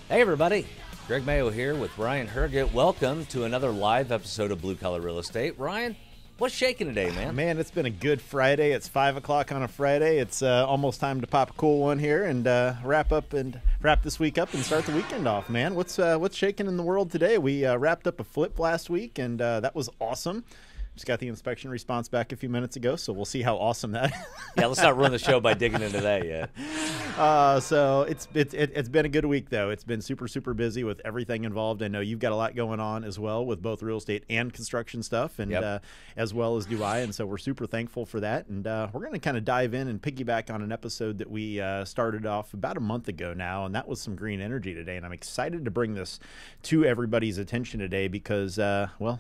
Hey everybody, Greg Mayo here with Ryan Herget. Welcome to another live episode of Blue Collar Real Estate. Ryan, what's shaking today, man? Man, it's been a good Friday. It's 5 o'clock on a Friday. It's almost time to pop a cool one here and wrap this week up and start the weekend off, man. What's shaking in the world today? We wrapped up a flip last week, and that was awesome. Just got the inspection response back a few minutes ago, so we'll see how awesome that is. Yeah, let's not ruin the show by digging into that yet. So it's been a good week, though. It's been super busy with everything involved. I know you've got a lot going on as well with both real estate and construction stuff, and as well as do I. And so we're super thankful for that. And we're going to kind of dive in and piggyback on an episode that we started off about a month ago now, and that was some green energy today. And I'm excited to bring this to everybody's attention today because, well,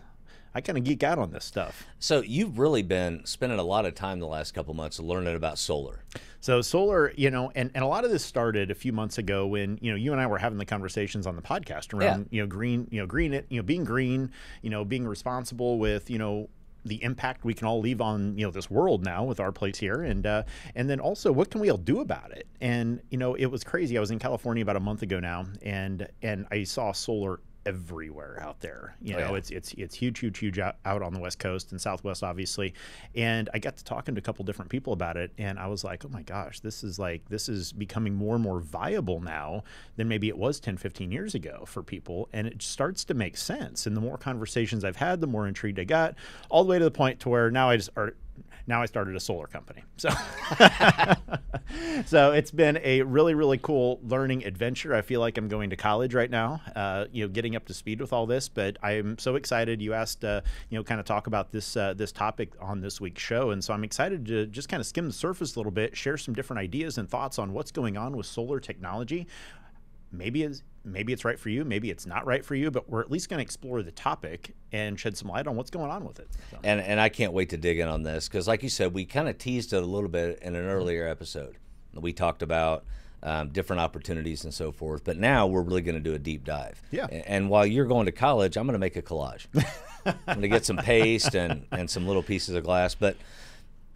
I kind of geek out on this stuff. So you've really been spending a lot of time the last couple months learning about solar. So solar, and a lot of this started a few months ago when, you and I were having the conversations on the podcast around, green, being green, being responsible with, the impact we can all leave on, this world now with our place here. And then also, what can we all do about it? And, it was crazy. I was in California about a month ago now, and I saw solar everywhere out there. It's huge out on the West Coast and Southwest, obviously. And I got to talking to a couple different people about it, and I was like, oh my gosh, this is becoming more and more viable now than maybe it was 10, 15 years ago for people. And it starts to make sense. And the more conversations I've had, the more intrigued I got, all the way to the point to where now I started a solar company. So, so it's been a really cool learning adventure. I feel like I'm going to college right now, getting up to speed with all this. But I'm so excited. You asked, kind of talk about this topic on this week's show, and so I'm excited to just kind of skim the surface a little bit, share some different ideas and thoughts on what's going on with solar technology. Maybe it's right for you, maybe it's not right for you, but we're at least going to explore the topic and shed some light on what's going on with it. So. And I can't wait to dig in on this because, like you said, we kind of teased it a little bit in an earlier episode. We talked about different opportunities and so forth, but now we're really going to do a deep dive. Yeah. And while you're going to college, I'm going to make a collage. I'm going to get some paste and some little pieces of glass. But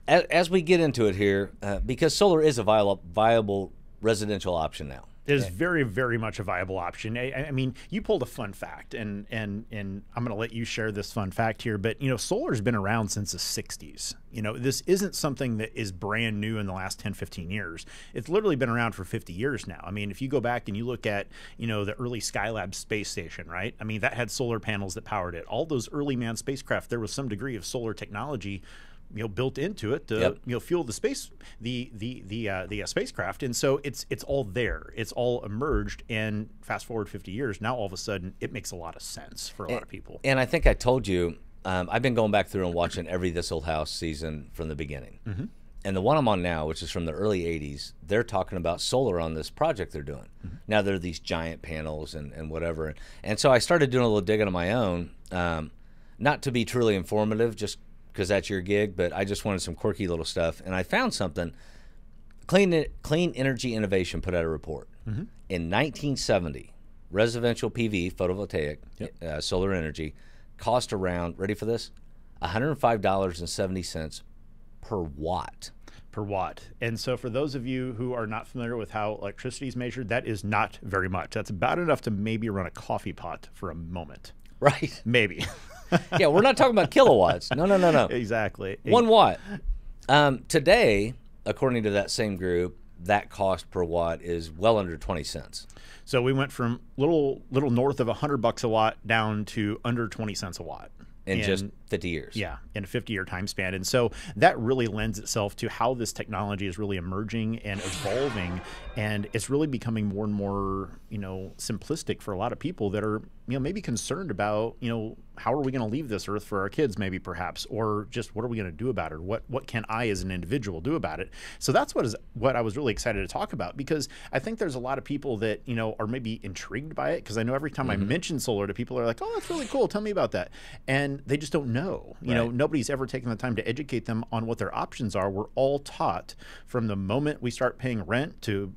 as we get into it here, because solar is a viable residential option now. It is very much a viable option. I mean, you pulled a fun fact, and I'm going to let you share this fun fact here. But solar's been around since the '60s. This isn't something that is brand new in the last 10, 15 years. It's literally been around for 50 years now. I mean, if you go back and you look at the early Skylab space station, right? I mean, that had solar panels that powered it. All those early manned spacecraft, there was some degree of solar technology built into it to fuel the spacecraft, and so it's all there. It's all emerged, and fast forward 50 years, now all of a sudden it makes a lot of sense for a lot of people. And I think I told you, I've been going back through and watching every This Old House season from the beginning. Mm-hmm. And the one I'm on now, which is from the early 80s, they're talking about solar on this project they're doing. Mm-hmm. Now there are these giant panels and whatever. And so I started doing a little digging on my own, not to be truly informative, just because that's your gig, but I just wanted some quirky little stuff. And I found something. Clean Energy Innovation put out a report. Mm-hmm. In 1970, residential PV, photovoltaic, solar energy, cost around, ready for this, $105.70 per watt. Per watt. And so for those of you who are not familiar with how electricity is measured, that is not very much. That's about enough to maybe run a coffee pot for a moment. Right. Maybe. Yeah, we're not talking about kilowatts. No. Exactly. 1 watt. Today, according to that same group, that cost per watt is well under 20 cents. So we went from little north of $100 a watt down to under 20 cents a watt. In just 50 years. Yeah, in a 50-year time span. And so that really lends itself to how this technology is really emerging and evolving, and it's really becoming more and more, simplistic for a lot of people that are, maybe concerned about, how are we going to leave this earth for our kids, maybe perhaps, or just what are we going to do about it? What can I as an individual do about it? So that's what I was really excited to talk about, because I think there's a lot of people that, are maybe intrigued by it, because I know every time I mention solar to people, are like, oh, that's really cool. Tell me about that. And they just don't know. Nobody's ever taken the time to educate them on what their options are. We're all taught from the moment we start paying rent to,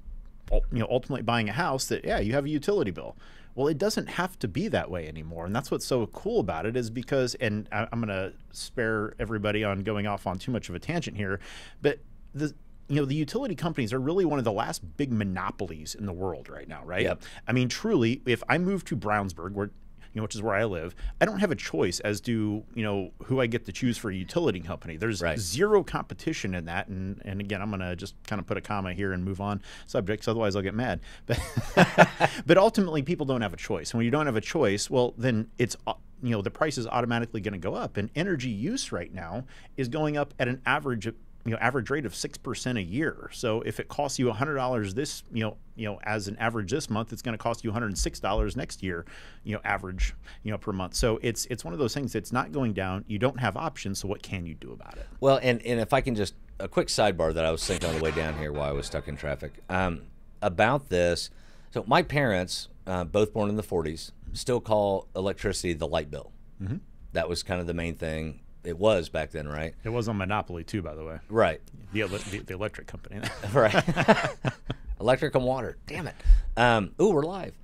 ultimately buying a house that, you have a utility bill. Well, it doesn't have to be that way anymore. And that's what's so cool about it, is because, and I'm going to spare everybody on going off on too much of a tangent here, but the utility companies are really one of the last big monopolies in the world right now, right? Yep. I mean, truly, if I move to Brownsburg, which is where I live, I don't have a choice as to, who I get to choose for a utility company. There's zero competition in that. And again, I'm going to just kind of put a comma here and move on subjects. Otherwise, I'll get mad. But ultimately, people don't have a choice. And when you don't have a choice, well, then it's, the price is automatically going to go up. And energy use right now is going up at an average rate of 6% a year. So if it costs you $100 this, as an average this month, it's going to cost you $106 next year, average, per month. So it's one of those things that's not going down. You don't have options. So what can you do about it? Well, and if I can just, a quick sidebar that I was thinking on the way down here while I was stuck in traffic, about this. So my parents, both born in the 40s, still call electricity the light bill. Mm-hmm. That was kind of the main thing. It was back then, right? It was on Monopoly too, by the way. Right. The electric company. Right. Electric and water. Damn it. Ooh, we're live.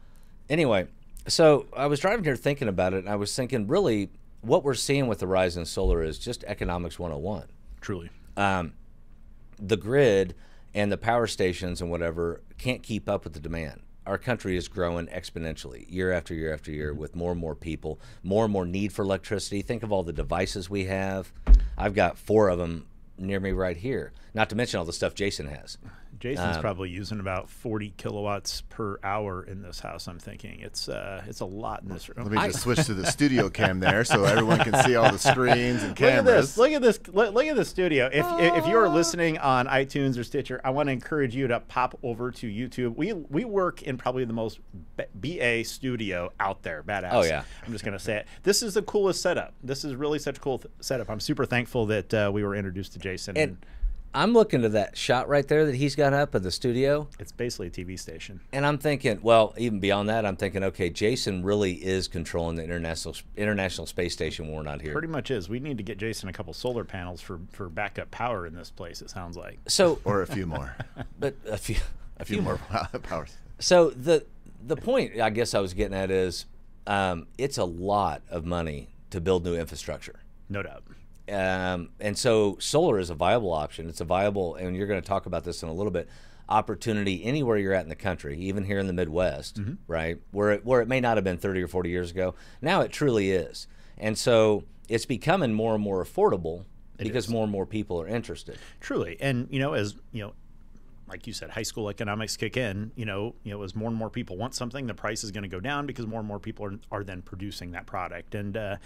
Anyway, so I was driving here thinking about it, and I was thinking, really, what we're seeing with the rise in solar is just economics 101. Truly. The grid and the power stations and whatever can't keep up with the demand. Our country is growing exponentially year after year after year with more and more people, more and more need for electricity. Think of all the devices we have. I've got 4 of them near me right here, not to mention all the stuff Jason has. Jason's probably using about 40 kilowatts per hour in this house. I'm thinking it's a lot in this room. Let me just switch to the studio cam there so everyone can see all the screens and cameras. Look at the studio. If you are listening on iTunes or Stitcher, I want to encourage you to pop over to YouTube. We work in probably the most BA studio out there. Badass. Oh yeah. I'm just gonna say it. This is the coolest setup. This is really such a cool setup. I'm super thankful that we were introduced to Jason. And I'm looking to that shot right there that he's got up at the studio. It's basically a TV station. And I'm thinking, well, even beyond that, I'm thinking, okay, Jason really is controlling the international space station when we're not here. Pretty much is. We need to get Jason a couple solar panels for backup power in this place, it sounds like. So or a few more. But a few more powers. So the point I guess I was getting at is it's a lot of money to build new infrastructure. No doubt. And so solar is a viable option. It's a viable, and you're going to talk about this in a little bit, opportunity anywhere you're at in the country, even here in the Midwest, right? Where it may not have been 30 or 40 years ago. Now it truly is. And so it's becoming more and more affordable because more and more people are interested. Truly. And, as like you said, high school economics kick in, as more and more people want something, the price is going to go down because more and more people are then producing that product. And,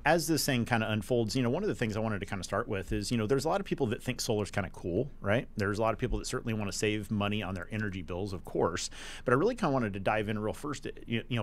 as this thing kind of unfolds, one of the things I wanted to kind of start with is, there's a lot of people that think solar is kind of cool, right? There's a lot of people that certainly want to save money on their energy bills, of course. But I really kind of wanted to dive in real first,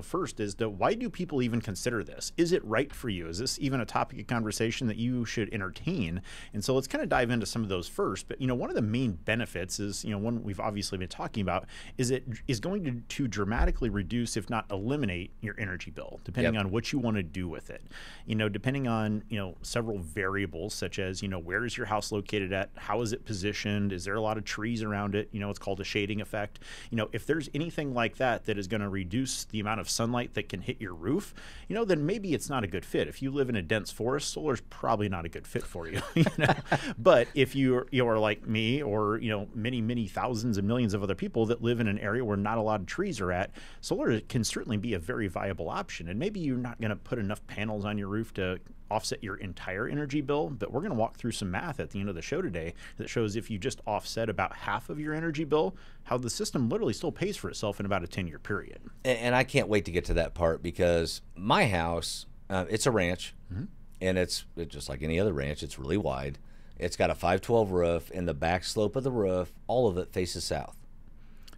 first is why do people even consider this? Is it right for you? Is this even a topic of conversation that you should entertain? And so let's kind of dive into some of those first. But, one of the main benefits is, one we've obviously been talking about is it is going to dramatically reduce, if not eliminate, your energy bill, depending on what you want to do with it. Depending on, several variables such as, where is your house located at? How is it positioned? Is there a lot of trees around it? It's called a shading effect. If there's anything like that is going to reduce the amount of sunlight that can hit your roof, then maybe it's not a good fit. If you live in a dense forest, solar's probably not a good fit for you. But if you are like me or, many thousands and millions of other people that live in an area where not a lot of trees are at, solar can certainly be a very viable option. And maybe you're not going to put enough panels on your roof to offset your entire energy bill, but we're going to walk through some math at the end of the show today that shows if you just offset about half of your energy bill, how the system literally still pays for itself in about a 10-year period. And I can't wait to get to that part because my house, it's a ranch, and it's just like any other ranch. It's really wide. It's got a 512 roof, and the back slope of the roof, all of it faces south.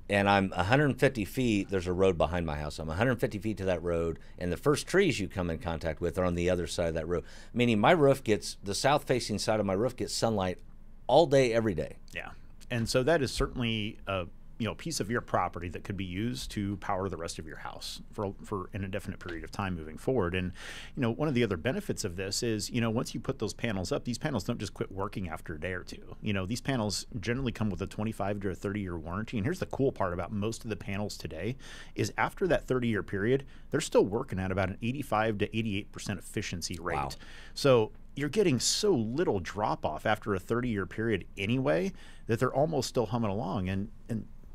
And I'm 150 feet, there's a road behind my house. I'm 150 feet to that road, and the first trees you come in contact with are on the other side of that road. Meaning my roof the south-facing side of my roof gets sunlight all day, every day. Yeah. And so that is certainly a piece of your property that could be used to power the rest of your house for an indefinite period of time moving forward. And, one of the other benefits of this is, once you put those panels up, these panels don't just quit working after a day or two. These panels generally come with a 25 to a 30-year warranty. And here's the cool part about most of the panels today is after that 30-year period, they're still working at about an 85 to 88% efficiency rate. Wow. So you're getting so little drop off after a 30-year period anyway that they're almost still humming along. And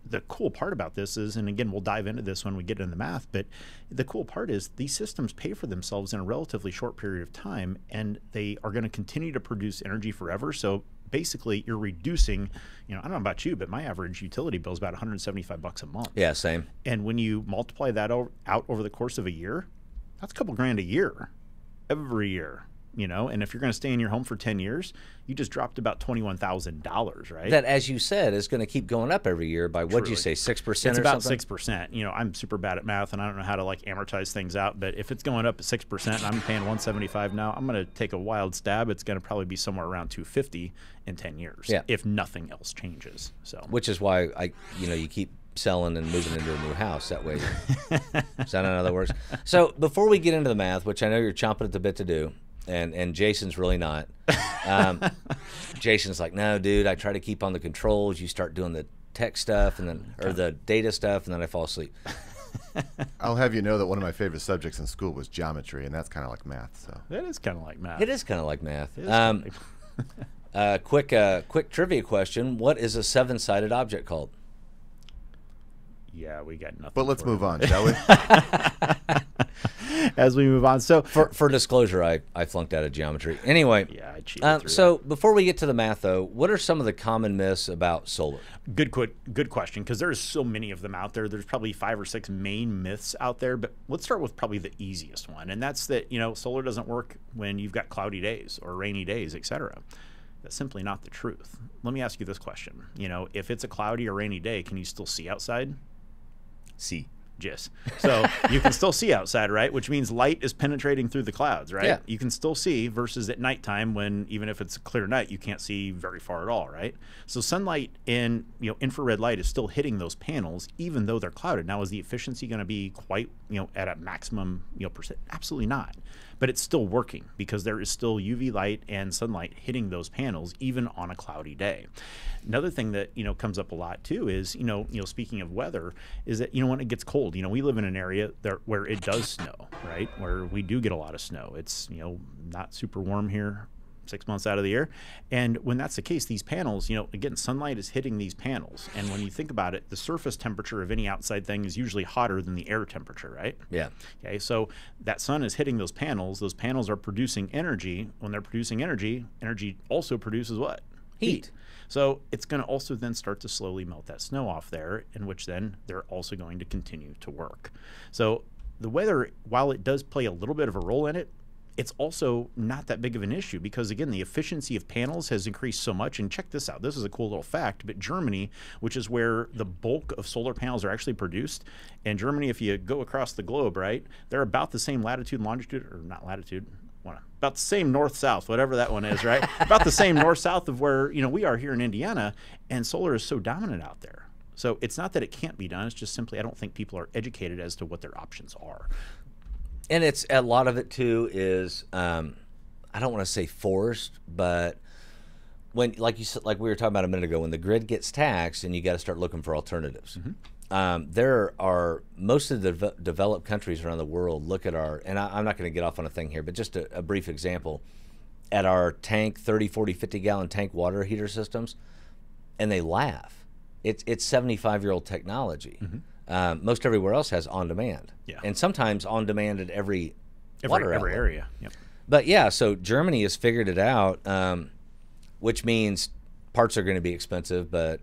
the cool part about this is, and again, we'll dive into this when we get into the math, but the cool part is these systems pay for themselves in a relatively short period of time, and they are going to continue to produce energy forever. So basically, you're reducing, I don't know about you, but my average utility bill is about $175 a month. Yeah, same. And when you multiply that out over the course of a year, that's a couple grand a year, every year. And if you're going to stay in your home for 10 years, you just dropped about $21,000, right? That, as you said, is going to keep going up every year by, what'd you say, 6% or something? It's about 6%. I'm super bad at math, and I don't know how to amortize things out, but if it's going up at 6% and I'm paying $175 now, I'm going to take a wild stab. It's going to probably be somewhere around $250 in 10 years, if nothing else changes. So, which is why you keep selling and moving into a new house that way. Is that how that works? So before we get into the math, which I know you're chomping at the bit to do, and Jason's really not. Jason's like, no, dude, I try to keep on the controls. You start doing the tech stuff or the data stuff, and then I fall asleep. I'll have you know that one of my favorite subjects in school was geometry, and that's kind of like math. So it is kind of like math. It is kind of like math. Quick trivia question: what is a seven-sided object called? Yeah, we got nothing. But let's move on, shall we? As we move on. So for disclosure, I flunked out of geometry. Anyway, yeah, I cheated so before we get to the math, though, what are some of the common myths about solar? Good question, because there's so many of them out there. There's probably 5 or 6 main myths out there, but let's start with probably the easiest one, and that's that solar doesn't work when you've got cloudy days or rainy days, etc. That's simply not the truth. Let me ask you this question: if it's a cloudy or rainy day, can you still see outside? See. Yes. So you can still see outside, right? Which means light is penetrating through the clouds, right? Yeah. You can still see, versus at nighttime when, even if it's a clear night, you can't see very far at all, right? So sunlight and infrared light is still hitting those panels even though they're clouded. Now, is the efficiency going to be quite at a maximum percent? Absolutely not. But it's still working because there is still UV light and sunlight hitting those panels even on a cloudy day. Another thing that comes up a lot too is speaking of weather, is that when it gets cold, we live in an area where it does snow, right? Where we do get a lot of snow. It's not super warm here 6 months out of the year. And when that's the case, these panels, again, sunlight is hitting these panels. And when you think about it, the surface temperature of any outside thing is usually hotter than the air temperature, right? Yeah. Okay, so that sun is hitting those panels. Those panels are producing energy. When they're producing energy, energy also produces what? Heat. So it's going to also then start to slowly melt that snow off there, in which then they're also going to continue to work. So the weather, while it does play a little bit of a role in it, it's also not that big of an issue because, again, the efficiency of panels has increased so much. And check this out. This is a cool little fact, but Germany, which is where the bulk of solar panels are actually produced, and Germany, if you go across the globe, right, they're about the same latitude and longitude, or not latitude, about the same north-south, whatever that one is, right? About the same north-south of where, we are here in Indiana, and solar is so dominant out there. So it's not that it can't be done. It's just simply I don't think people are educated as to what their options are. And it's a lot of it too is I don't want to say forced, but when like we were talking about a minute ago, when the grid gets taxed and you got to start looking for alternatives. Mm-hmm. There are most of the developed countries around the world look at I'm not going to get off on a thing here, but just a brief example, at our tank 30, 40, 50 gallon tank water heater systems, and they laugh. It's 75-year-old technology. Mm-hmm. Most everywhere else has on demand, and sometimes on demand at every area. Yep. But yeah, so Germany has figured it out, which means parts are going to be expensive, but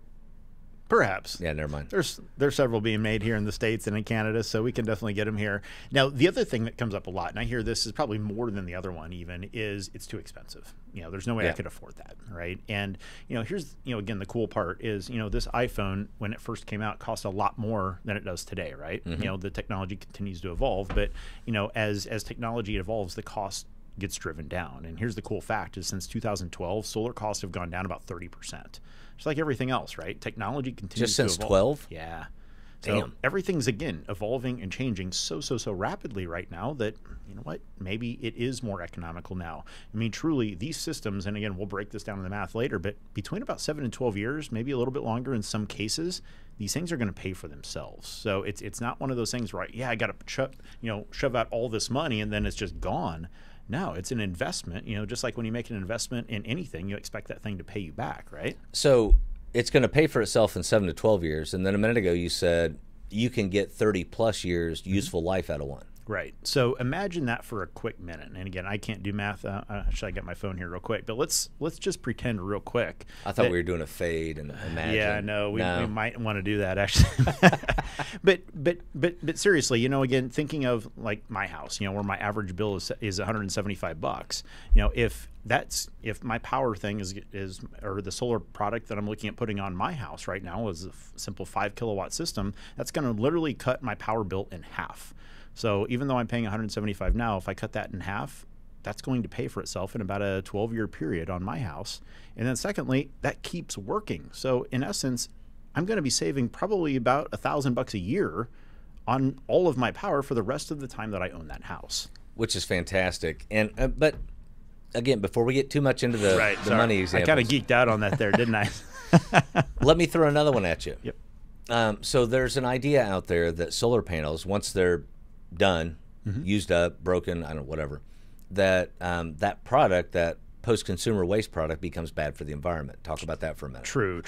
perhaps. Yeah, never mind. There's several being made here in the States and in Canada, so we can definitely get them here. Now, the other thing that comes up a lot, and I hear this is probably more than the other one even, is it's too expensive. There's no way I could afford that, right? And, here's, again, the cool part is, this iPhone, when it first came out, cost a lot more than it does today, right? Mm-hmm. The technology continues to evolve, but, as technology evolves, the cost gets driven down. And here's the cool fact is since 2012, solar costs have gone down about 30%. Just like everything else, right? Technology continues to evolve. Just since 12? Yeah. So everything's, again, evolving and changing so rapidly right now that, maybe it is more economical now. I mean, truly, these systems, and again, we'll break this down in the math later, but between about 7 and 12 years, maybe a little bit longer in some cases, these things are going to pay for themselves. So it's not one of those things where, I got to shove out all this money and then it's just gone. No, it's an investment. Just like when you make an investment in anything, you expect that thing to pay you back, right? So it's going to pay for itself in 7 to 12 years. And then a minute ago, you said you can get 30 plus years useful life out of one. Right. So imagine that for a quick minute. And again, I can't do math. Should I get my phone here real quick? But let's just pretend real quick. I thought we were doing a fade and imagine. Yeah, no, we might want to do that actually. but seriously, again, thinking of like my house, where my average bill is $175. If my power thing is or the solar product that I'm looking at putting on my house right now is a simple 5 kilowatt system, that's going to literally cut my power bill in half. So even though I'm paying $175 now, if I cut that in half, that's going to pay for itself in about a 12-year period on my house. And then secondly, that keeps working. So in essence, I'm going to be saving probably about $1,000 a year on all of my power for the rest of the time that I own that house. Which is fantastic. And but again, before we get too much into the money examples, I kind of geeked out on that there, didn't I? Let me throw another one at you. Yep. So there's an idea out there that solar panels, once they're done, used up, broken, I don't know, whatever, that that product, that post-consumer waste product, becomes bad for the environment. Talk about that for a minute. True.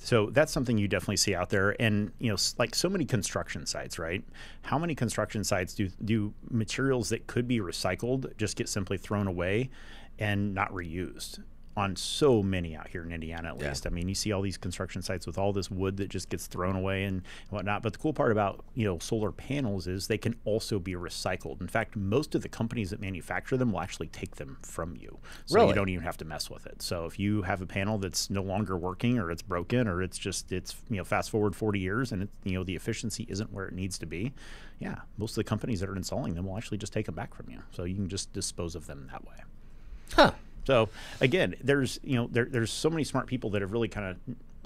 So that's something you definitely see out there. And, like so many construction sites, right? How many construction sites do materials that could be recycled just get simply thrown away and not reused? On so many out here in Indiana, at least. I mean, you see all these construction sites with all this wood that just gets thrown away and whatnot. But the cool part about, solar panels is they can also be recycled. In fact, most of the companies that manufacture them will actually take them from you. So really? You don't even have to mess with it. So if you have a panel that's no longer working or it's broken or it's fast forward 40 years and the efficiency isn't where it needs to be, most of the companies that are installing them will actually just take them back from you. So you can just dispose of them that way. Huh. So again, there's so many smart people that have really kind of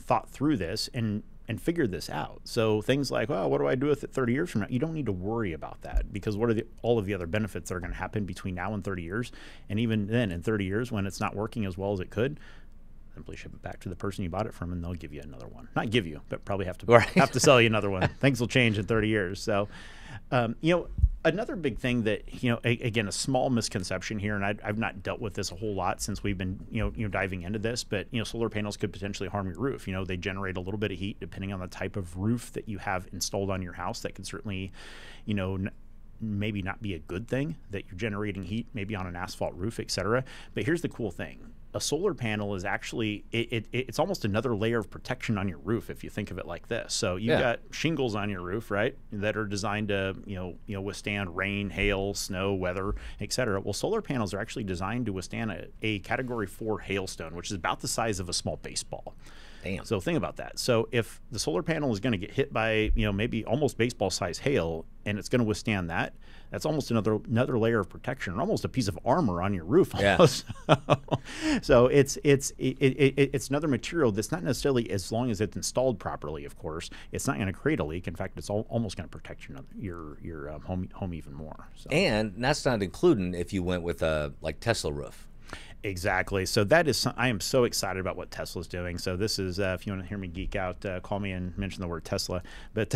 thought through this and figured this out. So things like, well, what do I do with it 30 years from now? You don't need to worry about that, because what are all of the other benefits that are going to happen between now and 30 years? And even then, in 30 years, when it's not working as well as it could, simply ship it back to the person you bought it from, and they'll give you another one. Not give you, but probably have to sell you another one. Things will change in 30 years. So, another big thing that, again, a small misconception here, and I've not dealt with this a whole lot since we've been, diving into this, but, solar panels could potentially harm your roof. They generate a little bit of heat depending on the type of roof that you have installed on your house. That could certainly, maybe not be a good thing that you're generating heat, maybe on an asphalt roof, et cetera. But here's the cool thing. A solar panel is actually, it's almost another layer of protection on your roof if you think of it like this. So you've got shingles on your roof, right, that are designed to, withstand rain, hail, snow, weather, et cetera. Well, solar panels are actually designed to withstand a Category 4 hailstone, which is about the size of a small baseball. Damn. So think about that. So if the solar panel is going to get hit by, maybe almost baseball size hail, and it's going to withstand that, that's almost another layer of protection, or almost a piece of armor on your roof. Almost. Yeah. So it's another material that's not necessarily, as long as it's installed properly, of course, it's not going to create a leak. In fact, it's almost going to protect your home even more. So. And that's not including if you went with a Tesla roof. Exactly. So that is, I am so excited about what Tesla's doing. So this is, if you want to hear me geek out, call me and mention the word Tesla. But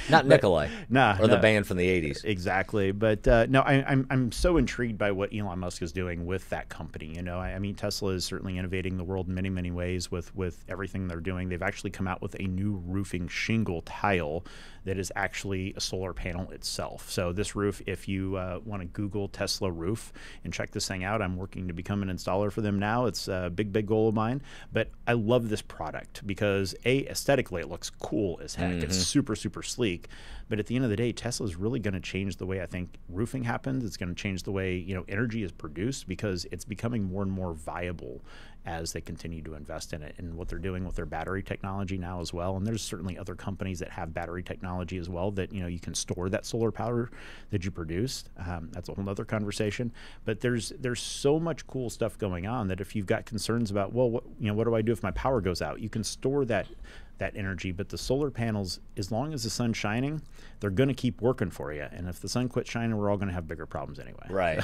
not Nikolai, or the band from the 80s. Exactly. But no, I'm so intrigued by what Elon Musk is doing with that company. I mean, Tesla is certainly innovating the world in many, many ways with everything they're doing. They've actually come out with a new roofing shingle tile that is actually a solar panel itself. So this roof, if you want to Google Tesla roof and check this thing out, I'm working to become an installer for them now. It's a big goal of mine. But I love this product because aesthetically it looks cool as heck. It's super sleek. But at the end of the day, Tesla is really going to change the way I think roofing happens. It's going to change the way energy is produced, because it's becoming more and more viable as they continue to invest in it, and what they're doing with their battery technology now as well. And there's certainly other companies that have battery technology as well that you can store that solar power that you produce. That's a whole other conversation. But there's so much cool stuff going on that if you've got concerns about, well, what do I do if my power goes out? You can store that energy. But the solar panels, as long as the sun's shining, they're going to keep working for you. And if the sun quits shining, we're all going to have bigger problems anyway. Right.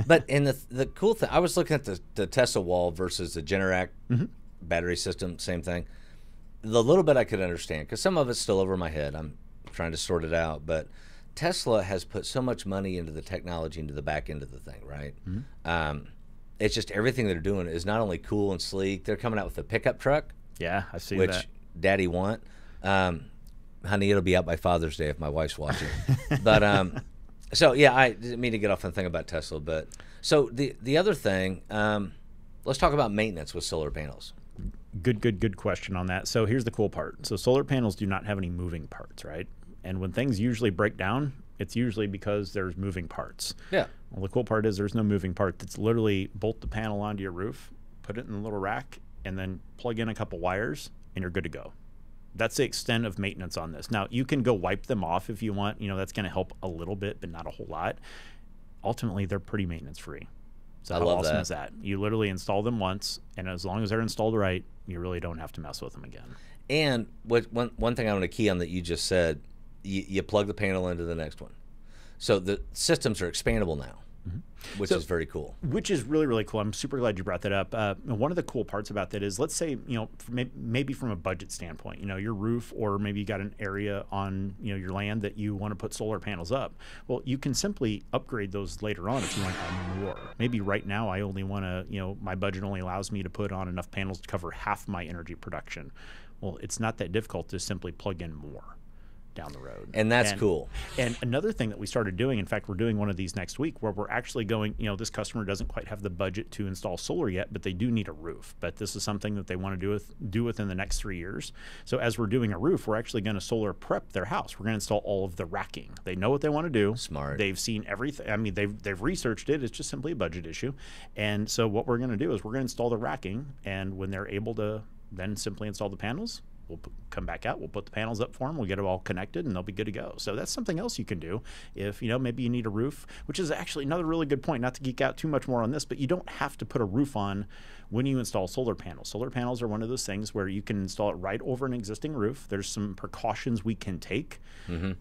But and the cool thing, I was looking at the Tesla wall versus the Generac battery system, same thing. The little bit I could understand, because some of it's still over my head. I'm trying to sort it out. But Tesla has put so much money into the technology, into the back end of the thing, right? It's just everything they're doing is not only cool and sleek. They're coming out with a pickup truck. Yeah, I've seen which that. Daddy want. Honey, it'll be out by Father's Day if my wife's watching. But so yeah, I didn't mean to get off on the thing about Tesla, but so the other thing, let's talk about maintenance with solar panels. Good question on that. So here's the cool part. So solar panels do not have any moving parts, right? And when things usually break down, it's usually because there's moving parts. Yeah. Well, the cool part is there's no moving part. It's literally bolt the panel onto your roof, put it in a little rack, and then plug in a couple wires, and you're good to go. That's the extent of maintenance on this. Now, you can go wipe them off if you want. You know, that's going to help a little bit, but not a whole lot. Ultimately, they're pretty maintenance free. So I how love awesome that. is that? You literally install them once, and as long as they're installed right, you really don't have to mess with them again. And one thing I want to key on that you just said, you plug the panel into the next one. So the systems are expandable now, which is very cool. Which is really, really cool. I'm super glad you brought that up. One of the cool parts about that is, let's say, you know, maybe from a budget standpoint, you know, your roof, or maybe you got an area on, you know, your land that you want to put solar panels up. Well, you can simply upgrade those later on if you want to add more. Maybe right now I only want to, you know, my budget only allows me to put on enough panels to cover half my energy production. Well, it's not that difficult to simply plug in more down the road. And that's cool. And another thing that we started doing, in fact, we're doing one of these next week, where we're actually going, you know, this customer doesn't quite have the budget to install solar yet, but they do need a roof. But this is something that they want to do within the next 3 years. So as we're doing a roof, we're actually going to solar prep their house. We're going to install all of the racking. They know what they want to do. Smart. They've seen everything. I mean, they've researched it. It's just simply a budget issue. And so what we're going to do is we're going to install the racking, and when they're able to then simply install the panels, we'll come back out, we'll put the panels up for them, we'll get it all connected, and they'll be good to go. So that's something else you can do if, you know, maybe you need a roof, which is actually another really good point, not to geek out too much more on this, but you don't have to put a roof on when you install solar panels. Solar panels are one of those things where you can install it right over an existing roof. There's some precautions we can take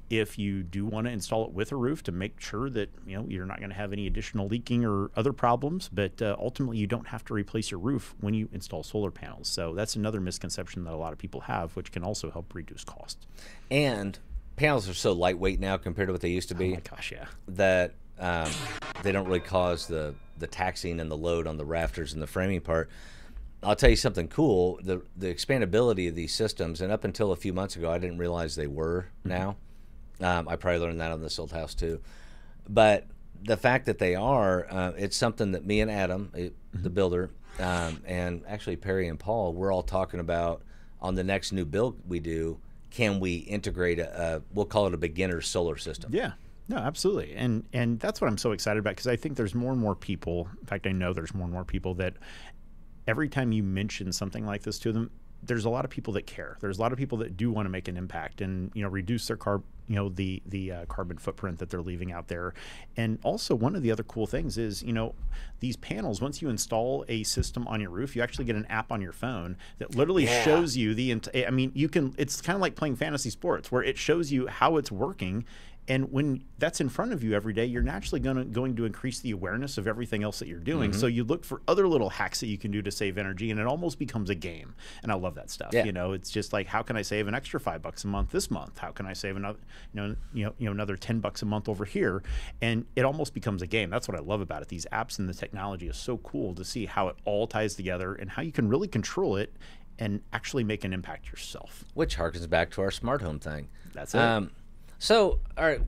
if you do want to install it with a roof to make sure that, you know, you're not going to have any additional leaking or other problems, but ultimately you don't have to replace your roof when you install solar panels. So that's another misconception that a lot of people have, which can also help reduce cost. And panels are so lightweight now compared to what they used to be. Oh my gosh, yeah. That they don't really cause the taxing and the load on the rafters and the framing part. I'll tell you something cool, the expandability of these systems, and up until a few months ago, I didn't realize they were now. I probably learned that on this old house too. But the fact that they are, it's something that me and Adam, the builder, and actually Perry and Paul, we're all talking about on the next new build we do. Can we integrate we'll call it a beginner solar system? Yeah. No, absolutely. And that's what I'm so excited about, because I think there's more and more people, in fact, I know there's more and more people that every time you mention something like this to them, there's a lot of people that care. There's a lot of people that do want to make an impact and, you know, reduce their the carbon footprint that they're leaving out there. And also, one of the other cool things is, you know, these panels, once you install a system on your roof, you actually get an app on your phone that literally shows you I mean, it's kind of like playing fantasy sports, where it shows you how it's working. And when that's in front of you every day, you're naturally going to increase the awareness of everything else that you're doing. So you look for other little hacks that you can do to save energy, and it almost becomes a game. And I love that stuff. Yeah. You know, it's just like, how can I save an extra $5 a month this month? How can I save another, another $10 a month over here? And it almost becomes a game. That's what I love about it. These apps and the technology is so cool to see how it all ties together and how you can really control it and actually make an impact yourself. Which harkens back to our smart home thing. That's it. So, all right,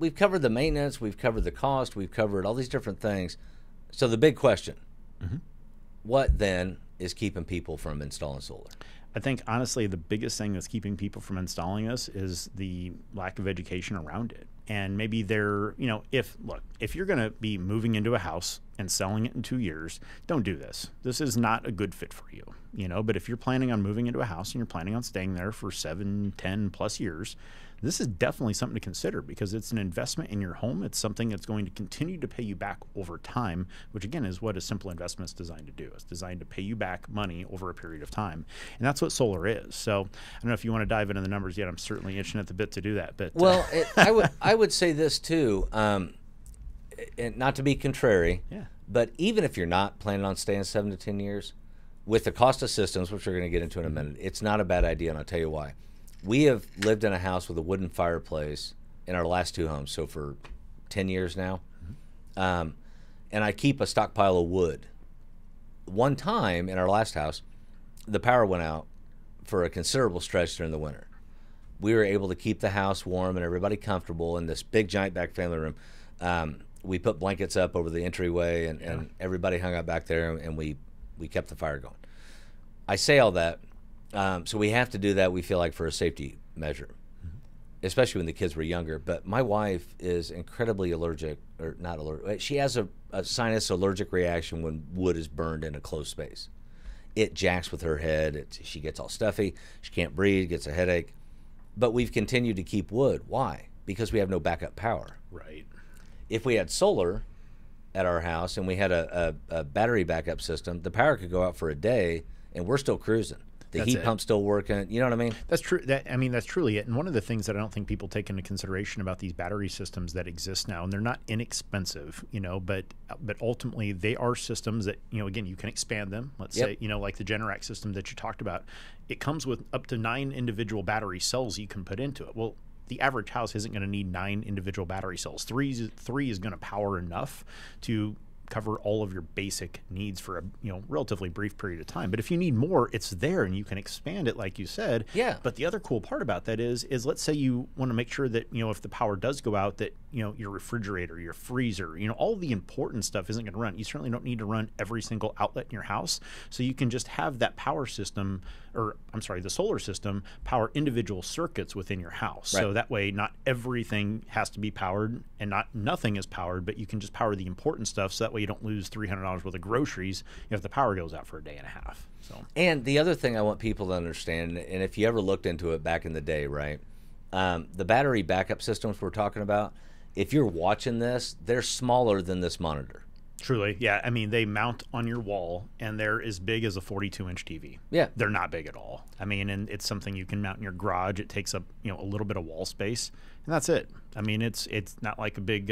we've covered the maintenance, we've covered the cost, we've covered all these different things. So the big question, what then is keeping people from installing solar? I think, honestly, the biggest thing that's keeping people from installing this is the lack of education around it. And maybe they're, you know, if you're going to be moving into a house and selling it in 2 years, don't do this. This is not a good fit for you, you know. But if you're planning on moving into a house and you're planning on staying there for 7, 10 plus years, this is definitely something to consider, because it's an investment in your home. It's something that's going to continue to pay you back over time, which again is what a simple investment is designed to do. It's designed to pay you back money over a period of time. And that's what solar is. So I don't know if you want to dive into the numbers yet. I'm certainly itching at the bit to do that. But well, I would say this too, and not to be contrary, but even if you're not planning on staying 7 to 10 years, with the cost of systems, which we're going to get into in a minute, it's not a bad idea, and I'll tell you why. We have lived in a house with a wooden fireplace in our last 2 homes, so for 10 years now. And I keep a stockpile of wood. One time in our last house, the power went out for a considerable stretch during the winter. We were able to keep the house warm and everybody comfortable in this big giant back family room. We put blankets up over the entryway, and everybody hung out back there, and we kept the fire going. I say all that, so we have to do that, we feel like, for a safety measure, especially when the kids were younger. But my wife is incredibly allergic, or not allergic. She has a sinus allergic reaction when wood is burned in a closed space. It jacks with her head. She gets all stuffy. She can't breathe, gets a headache. But we've continued to keep wood. Why? Because we have no backup power. Right. If we had solar at our house and we had a battery backup system, the power could go out for a day and we're still cruising. The heat pump's still working. You know what I mean? That's true. That's truly it. And one of the things that I don't think people take into consideration about these battery systems that exist now, and they're not inexpensive, but ultimately they are systems that, again, you can expand them. Let's say, like the Generac system that you talked about, it comes with up to 9 individual battery cells you can put into it. Well, the average house isn't going to need 9 individual battery cells. Three is going to power enough to cover all of your basic needs for a relatively brief period of time. But if you need more, it's there and you can expand it, like you said. Yeah. But the other cool part about that is let's say you want to make sure that if the power does go out, that your refrigerator, your freezer, all the important stuff isn't going to run. You certainly don't need to run every single outlet in your house. So you can just have that power system, the solar system, power individual circuits within your house. Right. So that way, not everything has to be powered and nothing is powered, but you can just power the important stuff. So that way you don't lose $300 worth of groceries if the power goes out for a day and a half. So. And the other thing I want people to understand, and if you ever looked into it back in the day, right, the battery backup systems we're talking about, if you're watching this, they're smaller than this monitor. Truly, yeah. I mean, they mount on your wall, and they're as big as a 42-inch TV. Yeah. They're not big at all. I mean, and it's something you can mount in your garage. It takes up, a little bit of wall space, and that's it. I mean, it's not like a big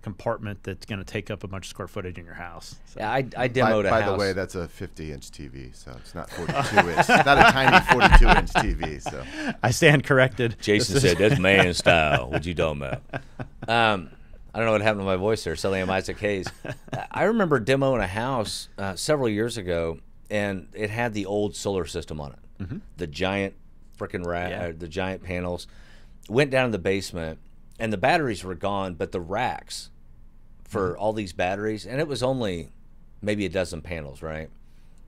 compartment that's going to take up a bunch of square footage in your house. So. Yeah, I demoed a house. By the way, that's a 50-inch TV, so it's not 42-inch. It's not a tiny 42-inch TV. So I stand corrected. Jason said, "That's man style." What you talking about? I don't know what happened to my voice there. Suddenly I'm Isaac Hayes. I remember demoing a house several years ago, and it had the old solar system on it. Mm-hmm. The giant freaking the giant panels. Went down in the basement, and the batteries were gone, but the racks for all these batteries, and it was only maybe a dozen panels, right?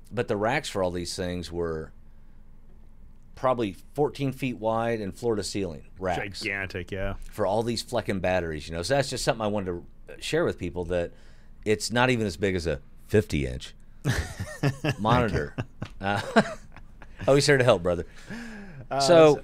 But the racks for all these things were probably 14 feet wide and floor to ceiling racks. Gigantic, yeah. For all these flecking batteries, So that's just something I wanted to share with people, that it's not even as big as a 50-inch monitor. Always here to help, brother. So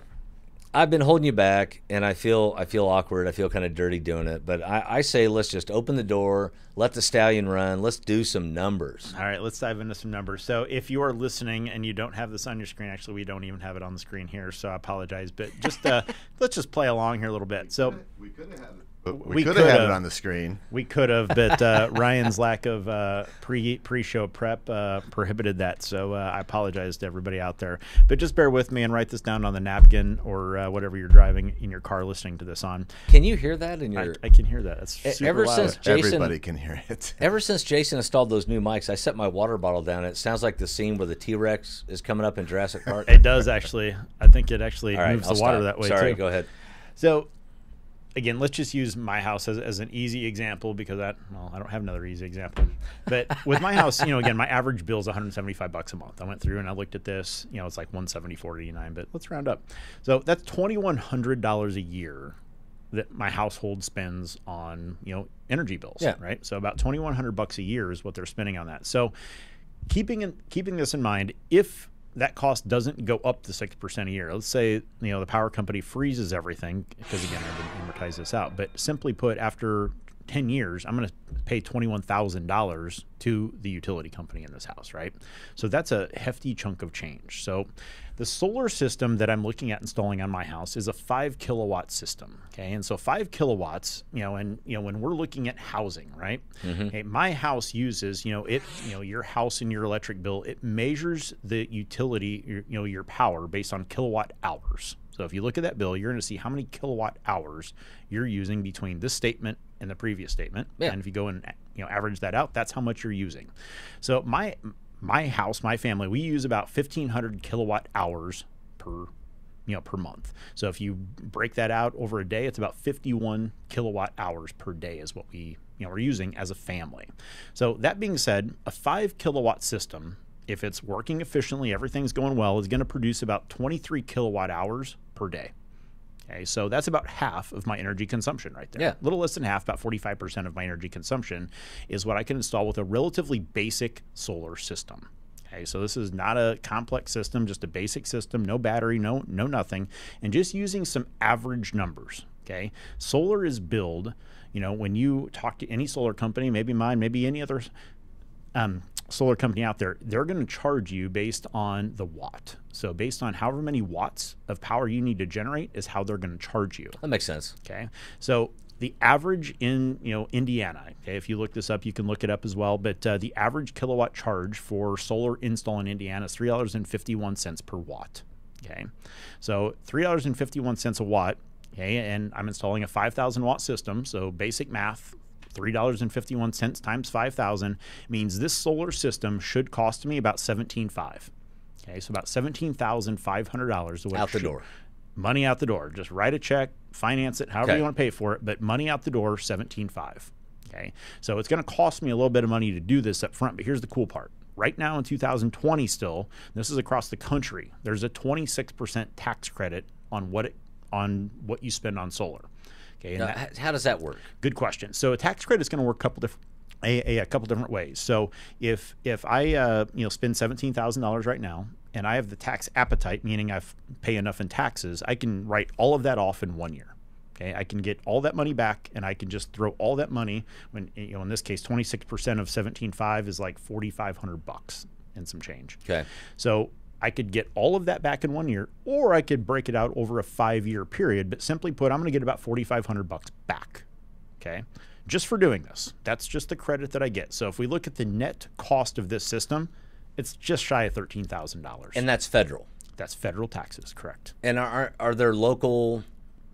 I've been holding you back, and I feel awkward. I feel kind of dirty doing it. But I say let's just open the door, let the stallion run. Let's do some numbers. All right, let's dive into some numbers. So if you are listening and you don't have this on your screen, actually, we don't even have it on the screen here, so I apologize. But just let's just play along here a little bit. So we could have had it. We could have had it on the screen. We could have, but Ryan's lack of pre-show prep prohibited that. So I apologize to everybody out there. But just bear with me and write this down on the napkin or whatever you're driving in your car listening to this on. Can you hear that in your? I can hear that. It's super loud. Since Jason, everybody can hear it. Ever since Jason installed those new mics, I set my water bottle down. It sounds like the scene where the T-Rex is coming up in Jurassic Park. It does actually. I think it actually moves the water that way too. Sorry, go ahead. So. Again, let's just use my house as an easy example because I don't have another easy example. But with my house, again, my average bill is $175 a month. I went through and I looked at this. It's like $174.89, but let's round up. So that's $2,100 a year that my household spends on energy bills. Yeah. Right. So about $2,100 a year is what they're spending on that. So keeping this in mind, if that cost doesn't go up to 6% a year. Let's say, the power company freezes everything, because again, I didn't amortize this out, but simply put, after 10 years, I'm going to pay $21,000 to the utility company in this house, right? So that's a hefty chunk of change. So the solar system that I'm looking at installing on my house is a 5 kilowatt system. Okay. And so 5 kilowatts, when we're looking at housing, right? Mm-hmm. Okay, my house uses, your house and your electric bill, it measures the utility, your power based on kilowatt hours. So if you look at that bill, you're going to see how many kilowatt hours you're using between this statement and the previous statement. Yeah. And if you go and average that out, that's how much you're using. So my house, my family, we use about 1,500 kilowatt hours per month. So if you break that out over a day, it's about 51 kilowatt hours per day is what we're using as a family. So that being said, a 5 kilowatt system, if it's working efficiently, everything's going well, is going to produce about 23 kilowatt hours per day. Okay, so that's about half of my energy consumption right there. Yeah. A little less than half, about 45% of my energy consumption is what I can install with a relatively basic solar system. Okay, so this is not a complex system, just a basic system, no battery, no nothing, and just using some average numbers. Okay, solar is billed, when you talk to any solar company, maybe mine, maybe any other solar company out there, they're going to charge you based on the watt. So based on however many watts of power you need to generate is how they're going to charge you. That makes sense. Okay, so the average in Indiana, okay, if you look this up, you can look it up as well, but the average kilowatt charge for solar install in Indiana is $3.51 per watt. Okay, so $3.51 a watt. Okay, and I'm installing a 5,000 watt system, so basic math, $3.51 times 5,000 means this solar system should cost me about $17,500. Okay, so about $17,500 Out the door. Money out the door. Just write a check, finance it, however Okay. you want to pay for it, but money out the door, $17,500. Okay, so it's going to cost me a little bit of money to do this up front, but here's the cool part. Right now in 2020 still, this is across the country, there's a 26% tax credit on what you spend on solar. Okay, and Now, how does that work? good question. So a tax credit is going to work a couple different ways. So if I spend $17,000 right now and I have the tax appetite, meaning I pay enough in taxes, I can write all of that off in 1 year. Okay, I can get all that money back, and I can just throw all that money. When in this case, 26% of 17.5 is like $4,500 and some change. Okay. So I could get all of that back in 1 year, or I could break it out over a 5-year period. But simply put, I'm going to get about $4,500 back. Okay, just for doing this. That's just the credit that I get. So if we look at the net cost of this system, it's just shy of $13,000. And that's federal. That's federal taxes, correct? And are there local?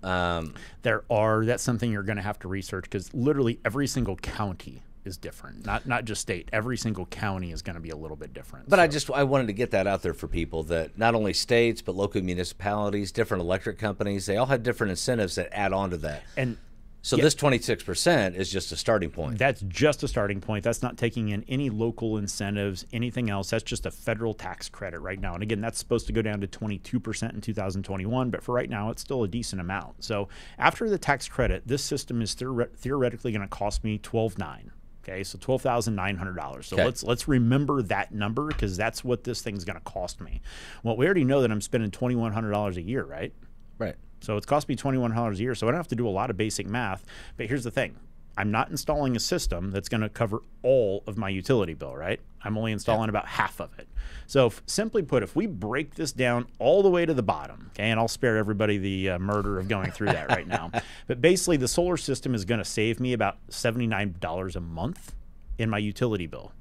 That's something you're going to have to research because literally every single county is different. Not just state. Every single county is going to be a little bit different. But I wanted to get that out there for people that not only states but local municipalities, different electric companies, they all have different incentives that add on to that. And so this 26% is just a starting point. that's just a starting point. That's not taking in any local incentives, anything else. That's just a federal tax credit right now. And again, that's supposed to go down to 22% in 2021, but for right now, it's still a decent amount. So after the tax credit, this system is theoretically going to cost me $12,900. Okay, so $12,900. So Okay. let's remember that number because that's what this thing's going to cost me. Well, we already know that I'm spending $2,100 a year, right? Right. So it's cost me $2,100 a year. So I don't have to do a lot of basic math. But here's the thing. I'm not installing a system that's going to cover all of my utility bill, right? I'm only installing about half of it. So simply put, if we break this down all the way to the bottom, okay, and I'll spare everybody the murder of going through that right now. But basically, the solar system is going to save me about $79 a month in my utility bill.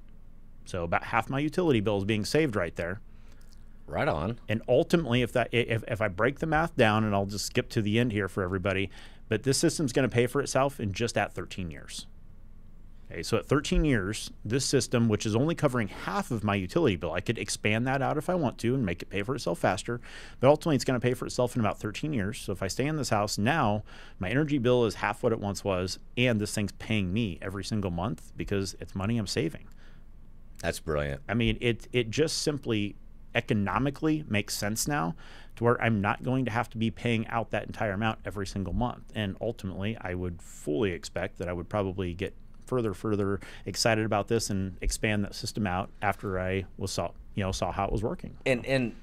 So about half my utility bill is being saved right there. Right on. And ultimately, if I break the math down, and I'll just skip to the end here for everybody, but this system's going to pay for itself in just at 13 years. Okay, so at 13 years, this system, which is only covering half of my utility bill, I could expand that out if I want to and make it pay for itself faster, but ultimately it's going to pay for itself in about 13 years. So if I stay in this house now, my energy bill is half what it once was, and this thing's paying me every single month because it's money I'm saving. That's brilliant. I mean, it just simply economically makes sense now to where I'm not going to have to be paying out that entire amount every single month. And ultimately, I would fully expect that I would probably get further excited about this and expand that system out after I saw how it was working. And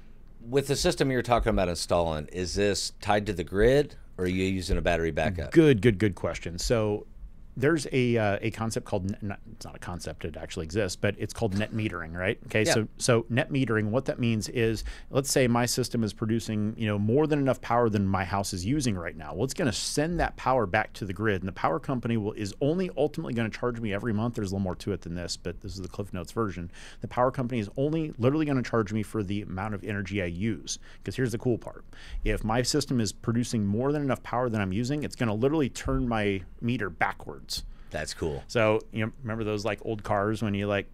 with the system you're talking about installing, is this tied to the grid or are you using a battery backup? Good question. So there's a concept called it's not a concept, it actually exists, but it's called net metering, right? Okay, Yeah. so net metering, what that means is, let's say my system is producing more than enough power than my house is using right now. Well, it's going to send that power back to the grid, and the power company is only ultimately going to charge me every month. There's a little more to it than this, but this is the Cliff Notes version. The power company is only literally going to charge me for the amount of energy I use. Because here's the cool part: if my system is producing more than enough power than I'm using, it's going to literally turn my meter backwards. That's cool. So remember those like old cars when you like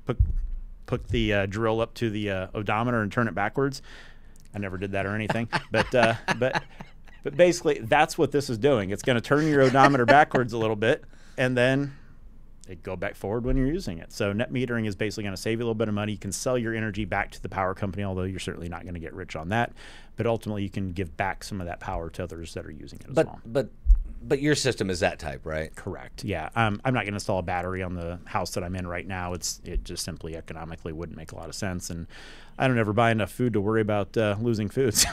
put the drill up to the odometer and turn it backwards? I never did that or anything, but basically that's what this is doing. It's going to turn your odometer backwards a little bit, and then it go back forward when you're using it. So net metering is basically going to save you a little bit of money. You can sell your energy back to the power company, although you're certainly not going to get rich on that. But ultimately, you can give back some of that power to others that are using it as well. But your system is that type, right? Correct. Yeah. I'm not going to install a battery on the house that I'm in right now. It just simply economically wouldn't make a lot of sense, and I don't ever buy enough food to worry about losing foods.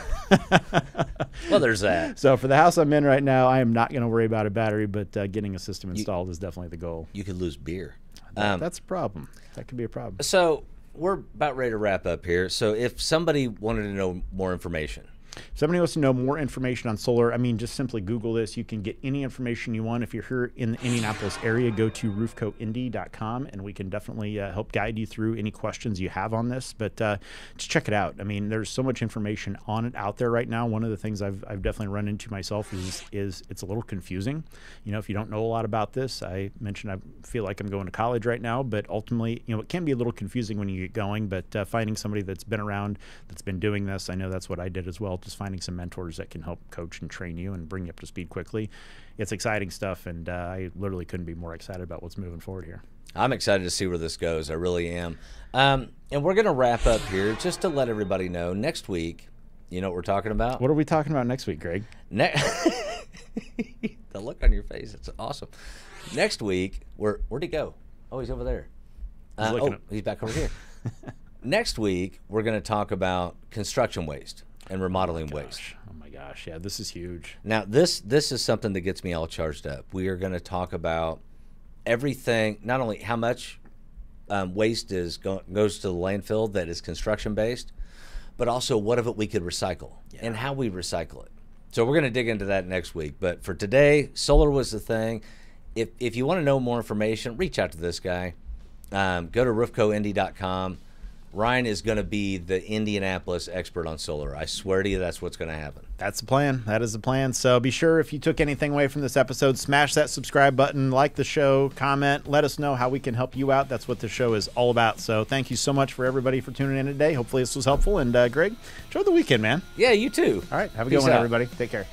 Well, there's that. So for the house I'm in right now, I am not going to worry about a battery, but getting a system installed is definitely the goal. You could lose beer. That's a problem. That could be a problem. So we're about ready to wrap up here. So if somebody wanted to know more information, If somebody wants to know more information on solar, just simply Google this. You can get any information you want. If you're here in the Indianapolis area, go to roofcoindy.com, and we can definitely help guide you through any questions you have on this. But just check it out. There's so much information on it out there right now. One of the things I've definitely run into myself is it's a little confusing. If you don't know a lot about this, I mentioned I feel like I'm going to college right now, but ultimately, it can be a little confusing when you get going. But finding somebody that's been around, that's been doing this, I know that's what I did as well. Just finding some mentors that can help coach and train you and bring you up to speed quickly. It's exciting stuff, and I literally couldn't be more excited about what's moving forward here. I'm excited to see where this goes. I really am. And we're going to wrap up here just to let everybody know next week, you know what we're talking about? What are we talking about next week, Greg? The look on your face, it's awesome. Next we'k, where'd he go? Oh, he's over there. He's back over here. Next week, we're going to talk about construction waste and remodeling waste. Oh my gosh, yeah, this is huge. Now, this is something that gets me all charged up. We are going to talk about everything, not only how much waste goes to the landfill that is construction based, but also what of it we could recycle and how we recycle it. So we're going to dig into that next week. But for today, solar was the thing. If you want to know more information, reach out to this guy. Go to roofcoindy.com. Ryan is going to be the Indianapolis expert on solar. I swear to you, that's what's going to happen. That's the plan. That is the plan. So be sure, if you took anything away from this episode, smash that subscribe button, like the show, comment, let us know how we can help you out. That's what the show is all about. So thank you so much for everybody for tuning in today. Hopefully this was helpful. And Greg, enjoy the weekend, man. Yeah, you too. All right. Have a good one, everybody. Take care.